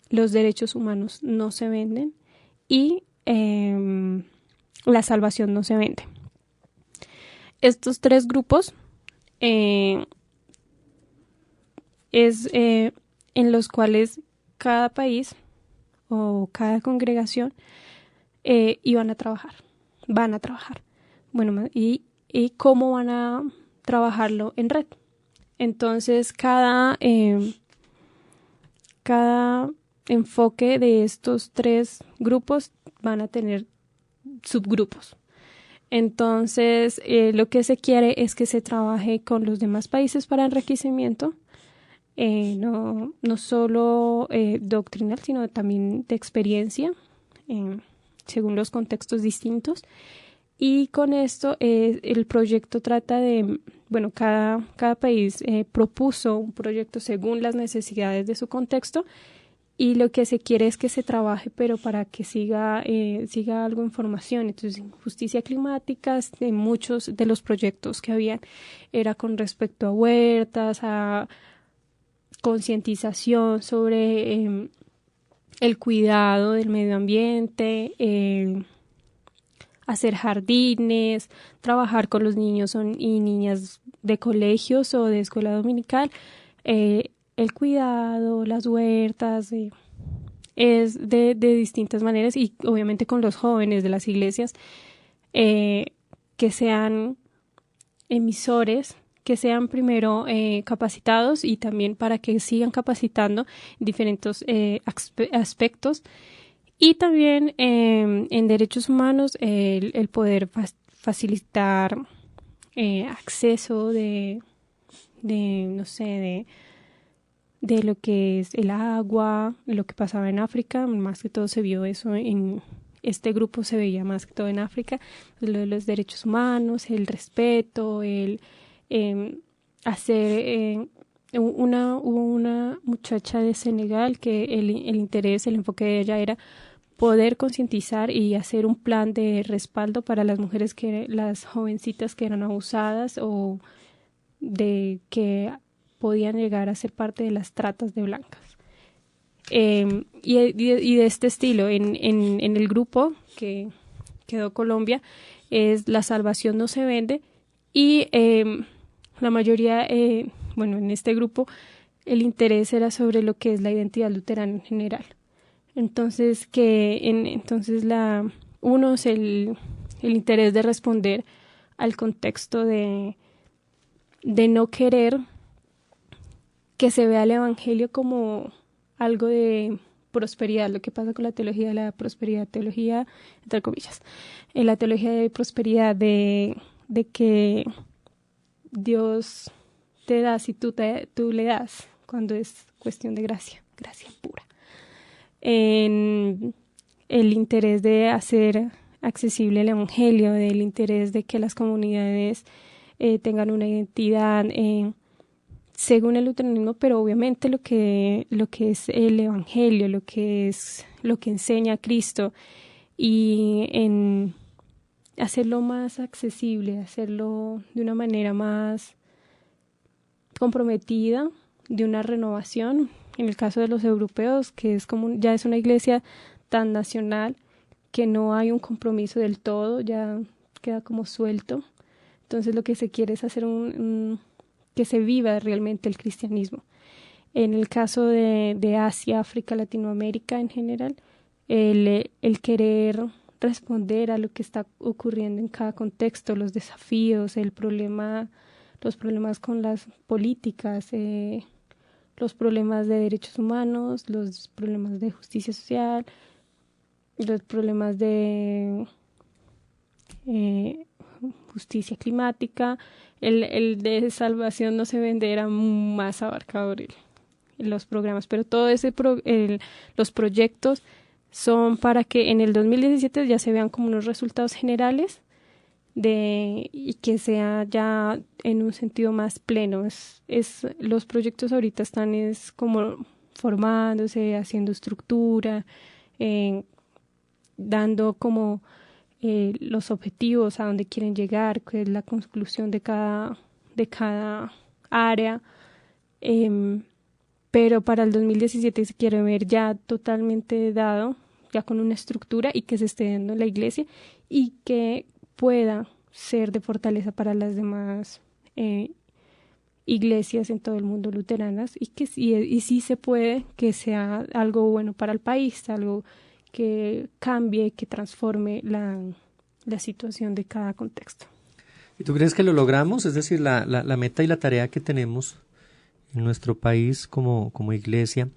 los derechos humanos no se venden, y la salvación no se vende. Estos tres grupos es en los cuales cada país o cada congregación van a trabajar. Bueno, y cómo van a trabajarlo en red. Entonces, cada enfoque de estos 3 grupos van a tener subgrupos. Entonces, lo que se quiere es que se trabaje con los demás países para enriquecimiento, no solo doctrinal, sino también de experiencia, según los contextos distintos. Y con esto el proyecto trata de, bueno, cada país propuso un proyecto según las necesidades de su contexto, y lo que se quiere es que se trabaje, pero para que siga algo en formación. Entonces, justicia climática, muchos de los proyectos que habían era con respecto a huertas, a concientización sobre el cuidado del medio ambiente, hacer jardines, trabajar con los niños y niñas de colegios o de escuela dominical, el cuidado, las huertas, es de distintas maneras, y obviamente con los jóvenes de las iglesias, que sean emisores, que sean primero capacitados, y también para que sigan capacitando en diferentes aspectos. Y también en derechos humanos el poder facilitar acceso de lo que es el agua, lo que pasaba en África. Más que todo se vio eso en este grupo, se veía más que todo en África, lo de los derechos humanos, el respeto, el hacer... Hubo una muchacha de Senegal que el enfoque de ella era poder concientizar y hacer un plan de respaldo para las mujeres, las jovencitas que eran abusadas o de que podían llegar a ser parte de las tratas de blancas. Y de este estilo, en el grupo que quedó Colombia, es La Salvación No Se Vende, y la mayoría... bueno, en este grupo el interés era sobre lo que es la identidad luterana en general. Entonces, uno es el interés de responder al contexto de no querer que se vea el evangelio como algo de prosperidad, lo que pasa con la teología de la prosperidad, teología entre comillas, en la teología de prosperidad de que Dios te da si tú le das, cuando es cuestión de gracia pura. En el interés de hacer accesible el evangelio, del interés de que las comunidades tengan una identidad según el luteranismo, pero obviamente lo que es el evangelio, lo que enseña Cristo, y en hacerlo más accesible, hacerlo de una manera más comprometida, de una renovación. En el caso de los europeos, que ya es una iglesia tan nacional que no hay un compromiso del todo, ya queda como suelto. Entonces lo que se quiere es hacer que se viva realmente el cristianismo. En el caso de Asia, África, Latinoamérica en general, el querer responder a lo que está ocurriendo en cada contexto, los desafíos, los problemas con las políticas, los problemas de derechos humanos, los problemas de justicia social, los problemas de justicia climática. El de Salvación No Se Vende era más abarcador en los programas, pero todo los proyectos son para que en el 2017 ya se vean como unos resultados generales y que sea ya en un sentido más pleno. Los proyectos ahorita están como formándose, haciendo estructura, dando como los objetivos a donde quieren llegar, que es la conclusión de cada área, pero para el 2017 se quiere ver ya totalmente dado, ya con una estructura, y que se esté dando en la iglesia y que pueda ser de fortaleza para las demás iglesias en todo el mundo luteranas y que sí se puede que sea algo bueno para el país, algo que cambie, que transforme la situación de cada contexto. ¿Y tú crees que lo logramos? Es decir, la meta y la tarea que tenemos en nuestro país como iglesia,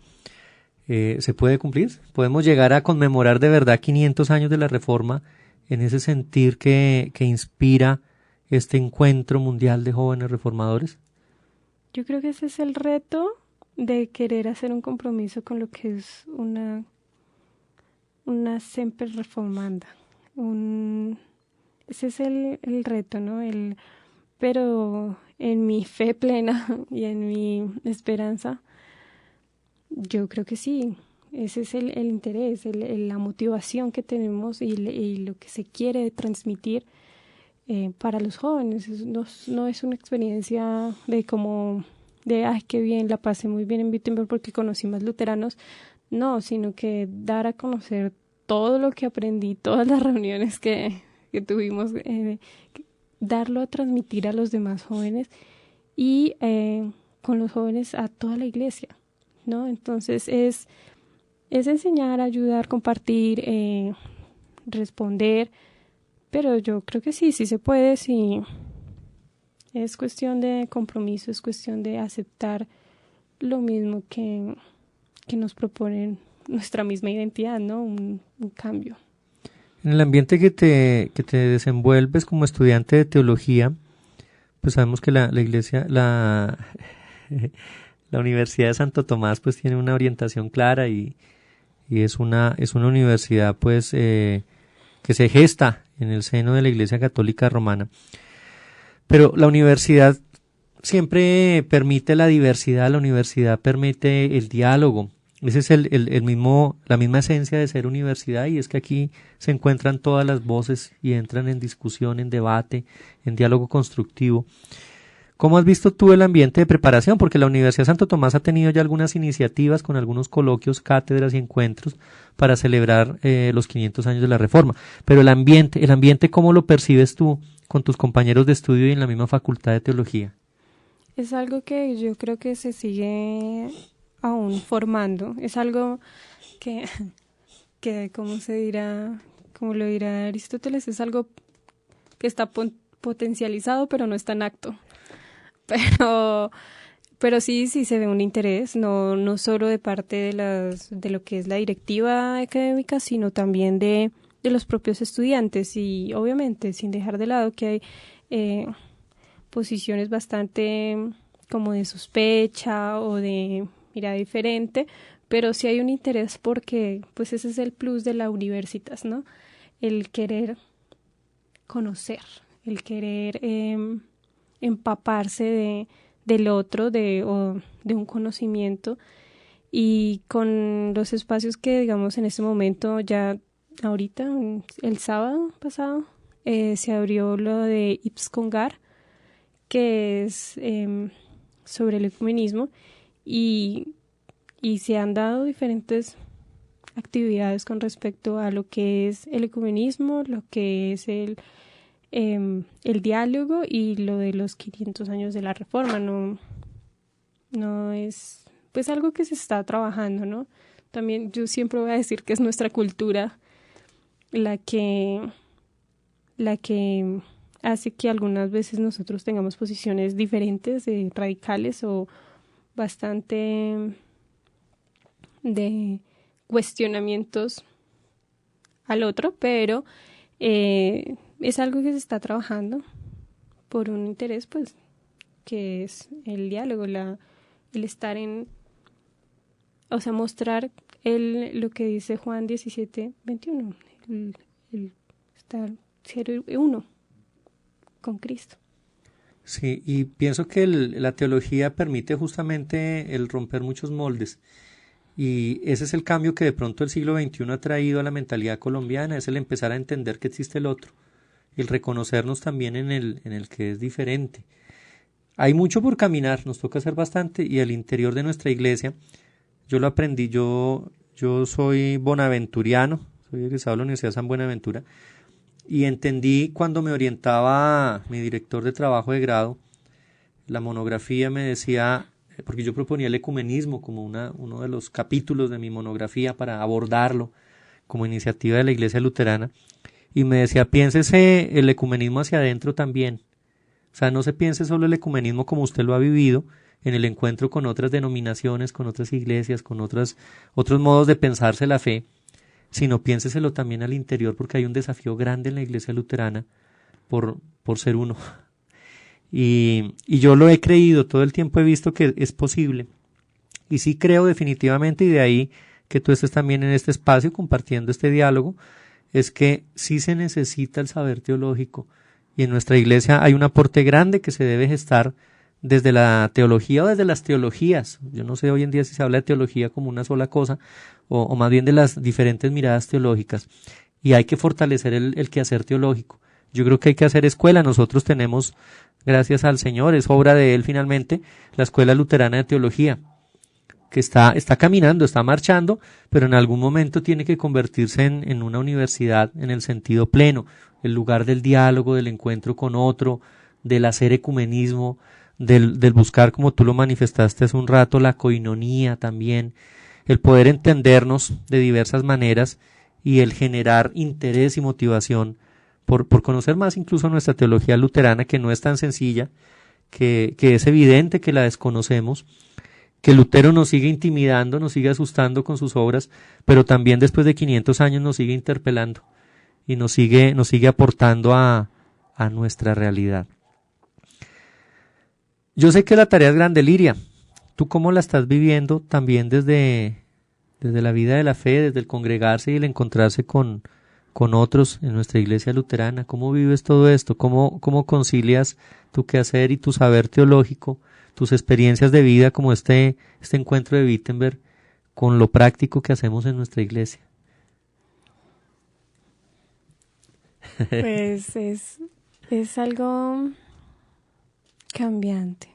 ¿se puede cumplir? ¿Podemos llegar a conmemorar de verdad 500 años de la Reforma en ese sentir que inspira este encuentro mundial de jóvenes reformadores? Yo creo que ese es el reto de querer hacer un compromiso con lo que es una semper reformanda. Ese es el reto, ¿no? Pero en mi fe plena y en mi esperanza, yo creo que sí. Ese es el interés, la motivación que tenemos y lo que se quiere transmitir para los jóvenes. No es una experiencia ay, qué bien, la pasé muy bien en Wittenberg porque conocí más luteranos. No, sino que dar a conocer todo lo que aprendí, todas las reuniones que tuvimos, darlo a transmitir a los demás jóvenes y con los jóvenes a toda la iglesia, ¿no? Entonces es enseñar, ayudar, compartir, responder, pero yo creo que sí se puede, sí. Es cuestión de compromiso, es cuestión de aceptar lo mismo que nos proponen nuestra misma identidad, ¿no? Un cambio. En el ambiente que te desenvuelves como estudiante de teología, pues sabemos que la iglesia, la Universidad de Santo Tomás, pues tiene una orientación clara y es una universidad, pues, que se gesta en el seno de la Iglesia Católica Romana. Pero la universidad siempre permite la diversidad, la universidad permite el diálogo. Ese es la misma esencia de ser universidad, y es que aquí se encuentran todas las voces y entran en discusión, en debate, en diálogo constructivo. ¿Cómo has visto tú el ambiente de preparación? Porque la Universidad Santo Tomás ha tenido ya algunas iniciativas con algunos coloquios, cátedras y encuentros para celebrar los 500 años de la Reforma. Pero el ambiente, ¿cómo lo percibes tú con tus compañeros de estudio y en la misma Facultad de Teología? Es algo que yo creo que se sigue aún formando. Es algo que ¿cómo lo dirá Aristóteles? Es algo que está potencializado, pero no está en acto. Pero sí se ve un interés, no solo de parte de lo que es la directiva académica, sino también de los propios estudiantes, y obviamente sin dejar de lado que hay posiciones bastante como de sospecha o de mirada diferente, pero sí hay un interés porque pues ese es el plus de la Universitas, ¿no? El querer conocer, el querer empaparse del otro, de un conocimiento, y con los espacios que digamos en este momento, ya ahorita, el sábado pasado, se abrió lo de IPSCONGAR, que es sobre el ecumenismo, y se han dado diferentes actividades con respecto a lo que es el ecumenismo, lo que es el diálogo y lo de los 500 años de la Reforma. No es pues algo que se está trabajando, ¿no? También yo siempre voy a decir que es nuestra cultura la que hace que algunas veces nosotros tengamos posiciones diferentes, radicales o bastante de cuestionamientos al otro, pero es algo que se está trabajando por un interés, pues, que es el diálogo, el estar o sea, mostrar lo que dice Juan 17:21, el estar ser uno con Cristo. Sí, y pienso que la teología permite justamente el romper muchos moldes, y ese es el cambio que de pronto el siglo XXI ha traído a la mentalidad colombiana, es el empezar a entender que existe el otro, el reconocernos también en el que es diferente. Hay mucho por caminar, nos toca hacer bastante, y al interior de nuestra iglesia, yo lo aprendí, yo soy bonaventuriano, soy egresado de la Universidad de San Buenaventura, y entendí cuando me orientaba mi director de trabajo de grado, la monografía me decía, porque yo proponía el ecumenismo como uno de los capítulos de mi monografía para abordarlo como iniciativa de la Iglesia Luterana, y me decía, piénsese el ecumenismo hacia adentro también. O sea, no se piense solo el ecumenismo como usted lo ha vivido, en el encuentro con otras denominaciones, con otras iglesias, con otros modos de pensarse la fe, sino piénseselo también al interior, porque hay un desafío grande en la Iglesia Luterana por ser uno. Y yo lo he creído, todo el tiempo he visto que es posible, y sí creo definitivamente, y de ahí que tú estés también en este espacio compartiendo este diálogo, es que sí se necesita el saber teológico, y en nuestra iglesia hay un aporte grande que se debe gestar desde la teología o desde las teologías. Yo no sé hoy en día si se habla de teología como una sola cosa, o más bien de las diferentes miradas teológicas, y hay que fortalecer el quehacer teológico. Yo creo que hay que hacer escuela. Nosotros tenemos, gracias al Señor, es obra de Él finalmente, la Escuela Luterana de Teología, que está caminando, está marchando, pero en algún momento tiene que convertirse en una universidad en el sentido pleno, el lugar del diálogo, del encuentro con otro, del hacer ecumenismo, del buscar, como tú lo manifestaste hace un rato, la coinonía también, el poder entendernos de diversas maneras y el generar interés y motivación por conocer más incluso nuestra teología luterana, que no es tan sencilla, que es evidente que la desconocemos, que Lutero nos sigue intimidando, nos sigue asustando con sus obras, pero también después de 500 años nos sigue interpelando y nos sigue aportando a nuestra realidad. Yo sé que la tarea es grande, Liria. ¿Tú cómo la estás viviendo también desde la vida de la fe, desde el congregarse y el encontrarse con otros en nuestra iglesia luterana? ¿Cómo vives todo esto? ¿Cómo concilias tu quehacer y tu saber teológico, tus experiencias de vida como este encuentro de Wittenberg con lo práctico que hacemos en nuestra iglesia? Pues es algo cambiante.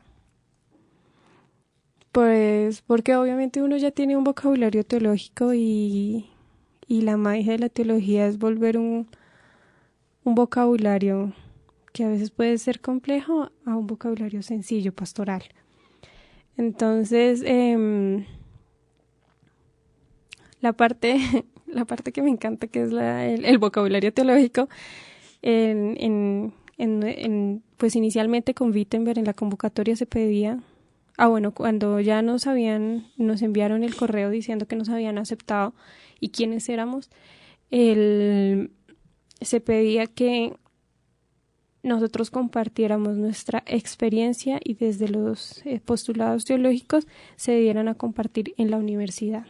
Pues porque obviamente uno ya tiene un vocabulario teológico y la magia de la teología es volver un vocabulario que a veces puede ser complejo a un vocabulario sencillo, pastoral. Entonces, la parte que me encanta, que es el vocabulario teológico, pues inicialmente con Wittenberg en la convocatoria se pedía, cuando ya nos enviaron el correo diciendo que nos habían aceptado y quiénes éramos, se pedía que nosotros compartiéramos nuestra experiencia y desde los postulados teológicos se dieran a compartir en la universidad.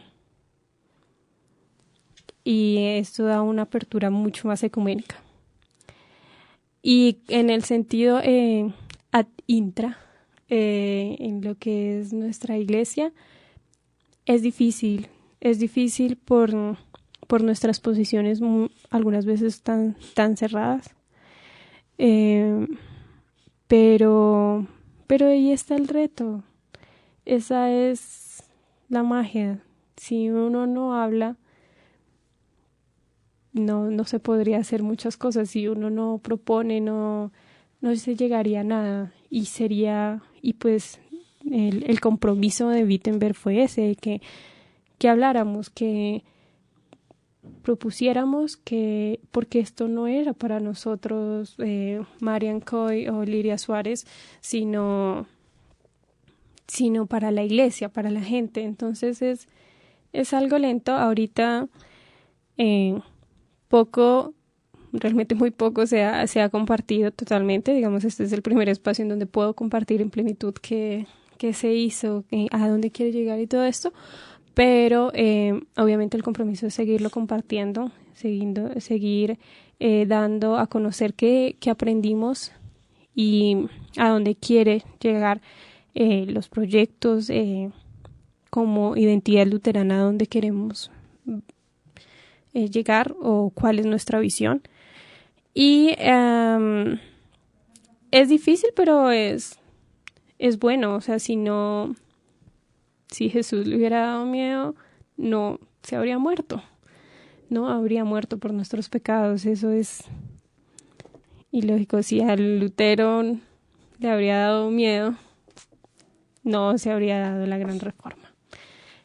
Y esto da una apertura mucho más ecuménica. Y en el sentido ad intra, en lo que es nuestra iglesia, es difícil por nuestras posiciones algunas veces tan cerradas. Pero ahí está el reto. Esa es la magia. Si uno no habla, no se podría hacer muchas cosas. Si uno no propone, no se llegaría a nada. Y pues el compromiso de Wittenberg fue ese, que habláramos, que propusiéramos, porque esto no era para nosotros, Marian Coy o Liria Suárez, sino para la iglesia, para la gente. Entonces es algo lento. Ahorita realmente muy poco se ha compartido totalmente. Digamos, este es el primer espacio en donde puedo compartir en plenitud qué se hizo, a dónde quiere llegar y todo esto. Pero obviamente el compromiso es seguirlo compartiendo, seguir dando a conocer qué aprendimos y a dónde quiere llegar los proyectos como identidad luterana, a dónde queremos llegar o cuál es nuestra visión. Y es difícil, pero es bueno. O sea, si Jesús le hubiera dado miedo, no se habría muerto. No habría muerto por nuestros pecados. Eso es ilógico. Si a Lutero le habría dado miedo no se habría dado la Gran Reforma.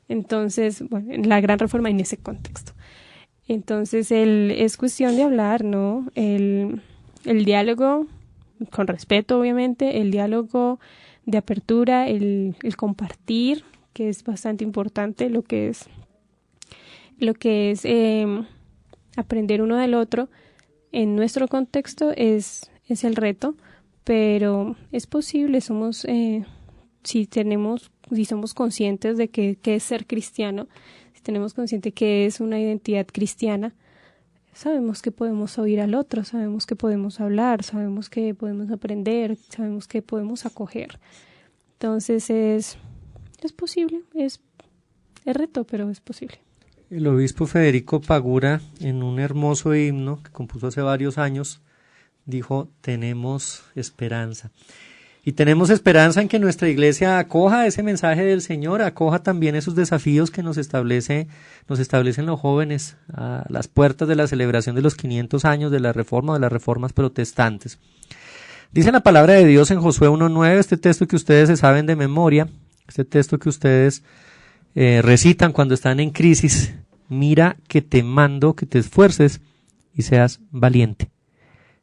Entonces, bueno, la Gran Reforma en ese contexto. Entonces, es cuestión de hablar, ¿no? El diálogo, con respeto, obviamente, el diálogo de apertura, el compartir, que es bastante importante, lo que es aprender uno del otro. En nuestro contexto es el reto, pero es posible. Si somos conscientes de que es ser cristiano, si tenemos consciente que es una identidad cristiana, sabemos que podemos oír al otro, sabemos que podemos hablar, sabemos que podemos aprender, sabemos que podemos acoger. Entonces es posible, es reto, pero es posible. El obispo Federico Pagura, en un hermoso himno que compuso hace varios años, dijo: tenemos esperanza. Y tenemos esperanza en que nuestra iglesia acoja ese mensaje del Señor, acoja también esos desafíos que nos establecen los jóvenes a las puertas de la celebración de los 500 años de la Reforma, de las reformas protestantes. Dice la palabra de Dios en Josué 1:9, este texto que ustedes se saben de memoria, este texto que ustedes recitan cuando están en crisis: mira que te mando que te esfuerces y seas valiente.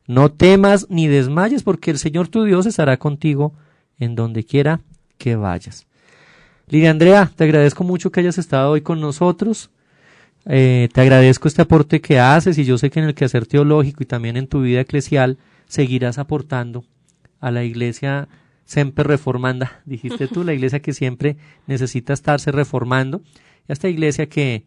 No temas ni desmayes, porque el Señor tu Dios estará contigo en donde quiera que vayas. Lidia Andrea, te agradezco mucho que hayas estado hoy con nosotros. Te agradezco este aporte que haces, y yo sé que en el quehacer teológico y también en tu vida eclesial seguirás aportando a la iglesia semper reformanda, dijiste tú, la iglesia que siempre necesita estarse reformando, y a esta iglesia que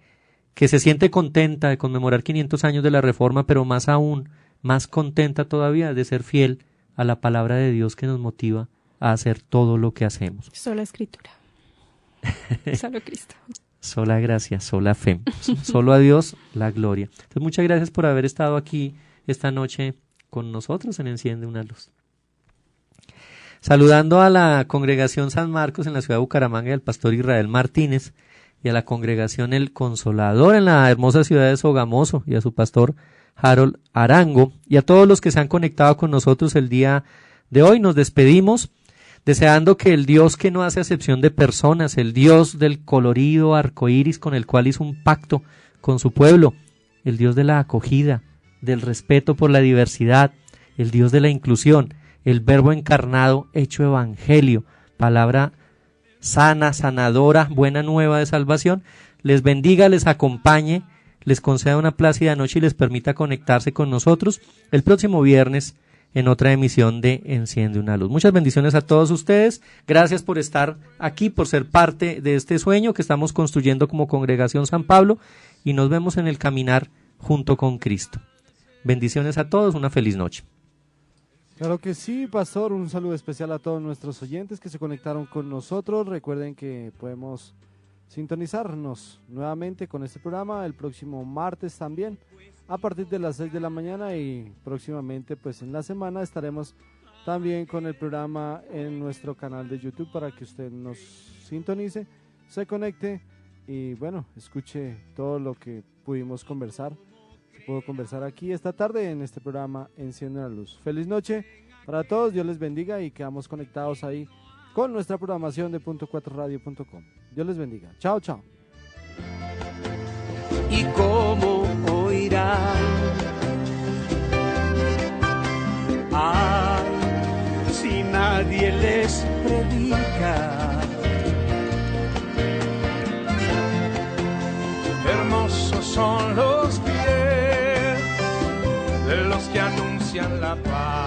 se siente contenta de conmemorar 500 años de la Reforma, pero más aún, más contenta todavía de ser fiel a la palabra de Dios que nos motiva a hacer todo lo que hacemos. Sola Escritura, solo Cristo. Sola gracia, sola fe, solo a Dios la gloria. Entonces, muchas gracias por haber estado aquí esta noche con nosotros en Enciende una Luz. Saludando a la congregación San Marcos en la ciudad de Bucaramanga y al pastor Israel Martínez, y a la congregación El Consolador en la hermosa ciudad de Sogamoso, y a su pastor Harold Arango, y a todos los que se han conectado con nosotros el día de hoy. Nos despedimos deseando que el Dios que no hace acepción de personas, el Dios del colorido arcoíris con el cual hizo un pacto con su pueblo, el Dios de la acogida, del respeto por la diversidad, el Dios de la inclusión, el Verbo encarnado hecho evangelio, palabra sana, sanadora, buena nueva de salvación, les bendiga, les acompañe, les conceda una plácida noche y les permita conectarse con nosotros el próximo viernes en otra emisión de Enciende una Luz. Muchas bendiciones a todos ustedes, gracias por estar aquí, por ser parte de este sueño que estamos construyendo como Congregación San Pablo, y nos vemos en el caminar junto con Cristo. Bendiciones a todos, una feliz noche. Claro que sí, pastor, un saludo especial a todos nuestros oyentes que se conectaron con nosotros. Recuerden que podemos sintonizarnos nuevamente con este programa el próximo martes también, a partir de las 6 de la mañana, y próximamente pues en la semana estaremos también con el programa en nuestro canal de YouTube para que usted nos sintonice, se conecte y bueno, escuche todo lo que pudimos conversar. Puedo conversar aquí esta tarde en este programa Enciende una Luz. Feliz noche para todos, Dios les bendiga y quedamos conectados ahí con nuestra programación de .4radio.com. Dios les bendiga. Chao, chao. ¿Y cómo oirán? Ay, si nadie les predica. Hermosos son los pies de los que anuncian la paz.